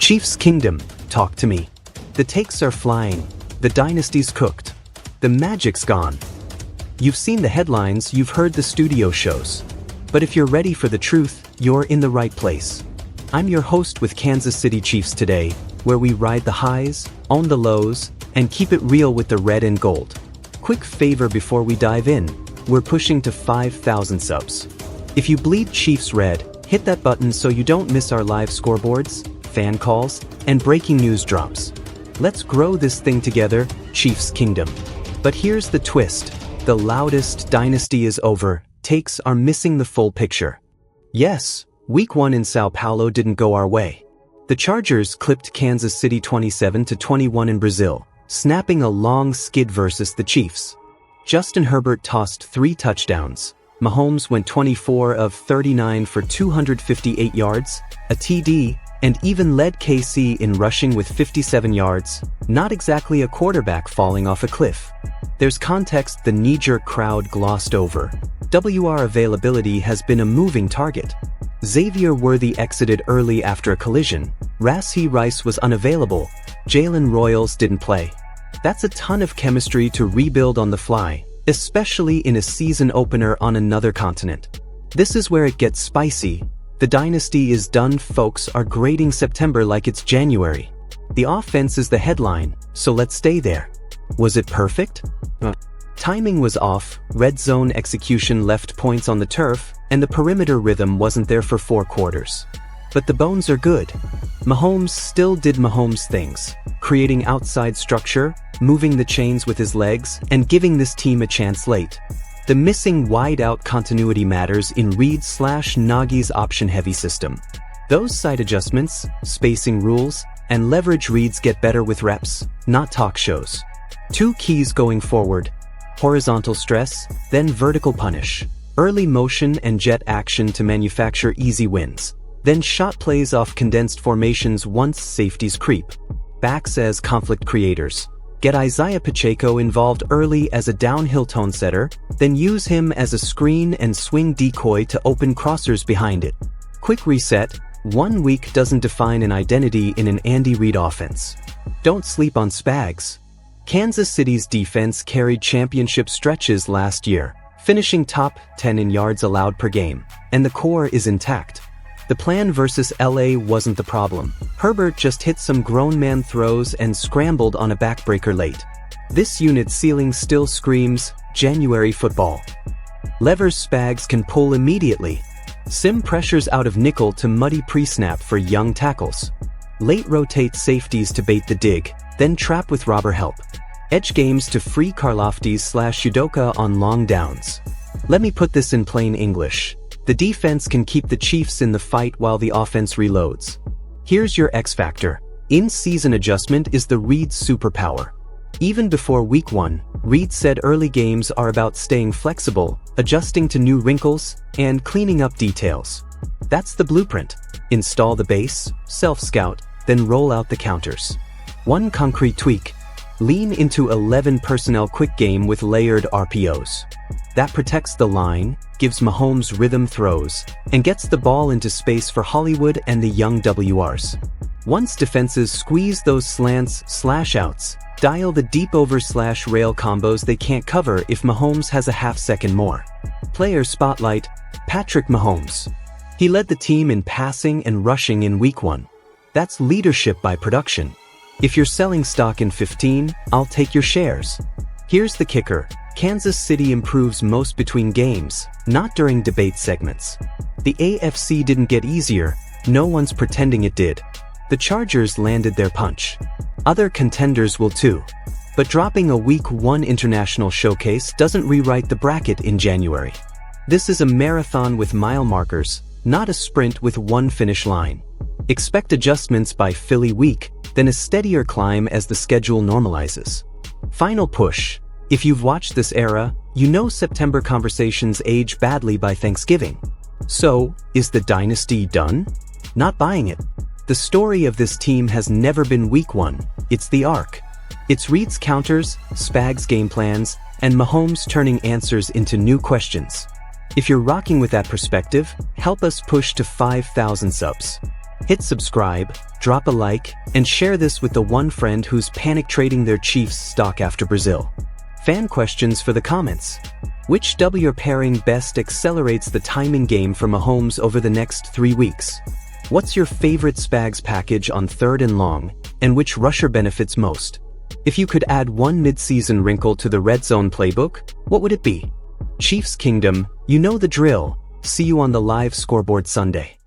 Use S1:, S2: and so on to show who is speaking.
S1: Chiefs Kingdom, talk to me. The takes are flying. The dynasty's cooked. The magic's gone. You've seen the headlines, you've heard the studio shows. But if you're ready for the truth, you're in the right place. I'm your host with Kansas City Chiefs Today, where we ride the highs, own the lows, and keep it real with the red and gold. Quick favor before we dive in, we're pushing to 5,000 subs. If you bleed Chiefs red, hit that button so you don't miss our live scoreboards, fan calls, and breaking news drops. Let's grow this thing together, Chiefs Kingdom. But here's the twist. The loudest dynasty is over. Takes are missing the full picture. Yes, Week 1 in Sao Paulo didn't go our way. The Chargers clipped Kansas City 27-21 in Brazil, snapping a long skid versus the Chiefs. Justin Herbert tossed 3 touchdowns. Mahomes went 24 of 39 for 258 yards, a TD, and even led KC in rushing with 57 yards, not exactly a quarterback falling off a cliff. There's context the knee-jerk crowd glossed over. WR availability has been a moving target. Xavier Worthy exited early after a collision. Rashee Rice was unavailable. Jalen Royals didn't play. That's a ton of chemistry to rebuild on the fly, especially in a season opener on another continent. This is where it gets spicy. The dynasty is done. Folks are grading September like it's January. The offense is the headline, so let's stay there. Was it perfect? Timing was off, red zone execution left points on the turf, and the perimeter rhythm wasn't there for 4 quarters. But the bones are good. Mahomes still did Mahomes things, creating outside structure, moving the chains with his legs, and giving this team a chance late. The missing wide-out continuity matters in Reid/Nagy's option-heavy system. Those side adjustments, spacing rules, and leverage reads get better with reps, not talk shows. 2 keys going forward: horizontal stress, then vertical punish. Early motion and jet action to manufacture easy wins. Then shot plays off condensed formations once safeties creep. Backs as conflict creators. Get Isaiah Pacheco involved early as a downhill tone setter, then use him as a screen and swing decoy to open crossers behind it. Quick reset. 1 week doesn't define an identity in an Andy Reid offense. Don't sleep on Spags. Kansas City's defense carried championship stretches last year, finishing top 10 in yards allowed per game, and the core is intact. The plan versus LA wasn't the problem. Herbert just hit some grown man throws and scrambled on a backbreaker late. This unit's ceiling still screams January football. Levers Spags can pull immediately. Sim pressures out of nickel to muddy pre-snap for young tackles. Late rotate safeties to bait the dig, then trap with robber help. Edge games to free Karlaftis/Udoka on long downs. Let me put this in plain English. The defense can keep the Chiefs in the fight while the offense reloads. Here's your X factor. In-season adjustment is the Reid superpower. Even before Week 1, Reid said early games are about staying flexible, adjusting to new wrinkles, and cleaning up details. That's the blueprint. Install the base, self-scout, then roll out the counters. One concrete tweak: lean into 11 personnel quick game with layered RPOs. That protects the line, gives Mahomes rhythm throws, and gets the ball into space for Hollywood and the young WRs. Once defenses squeeze those slants/outs, dial the deep over/rail combos they can't cover if Mahomes has a half-second more. Player spotlight: Patrick Mahomes. He led the team in passing and rushing in Week 1. That's leadership by production. If you're selling stock in 15, I'll take your shares. Here's the kicker. Kansas City improves most between games, not during debate segments. The AFC didn't get easier, no one's pretending it did. The Chargers landed their punch. Other contenders will too. But dropping a Week 1 international showcase doesn't rewrite the bracket in January. This is a marathon with mile markers, not a sprint with one finish line. Expect adjustments by Philly week, then a steadier climb as the schedule normalizes. Final push. If you've watched this era, you know September conversations age badly by Thanksgiving. So, is the dynasty done? Not buying it. The story of this team has never been Week 1, it's the arc. It's Reid's counters, Spags' game plans, and Mahomes turning answers into new questions. If you're rocking with that perspective, help us push to 5,000 subs. Hit subscribe, drop a like, and share this with the one friend who's panic trading their Chiefs stock after Brazil. Fan questions for the comments. Which W pairing best accelerates the timing game for Mahomes over the next 3 weeks? What's your favorite Spags package on 3rd and long, and which rusher benefits most? If you could add one mid-season wrinkle to the red zone playbook, what would it be? Chiefs Kingdom, you know the drill. See you on the live scoreboard Sunday.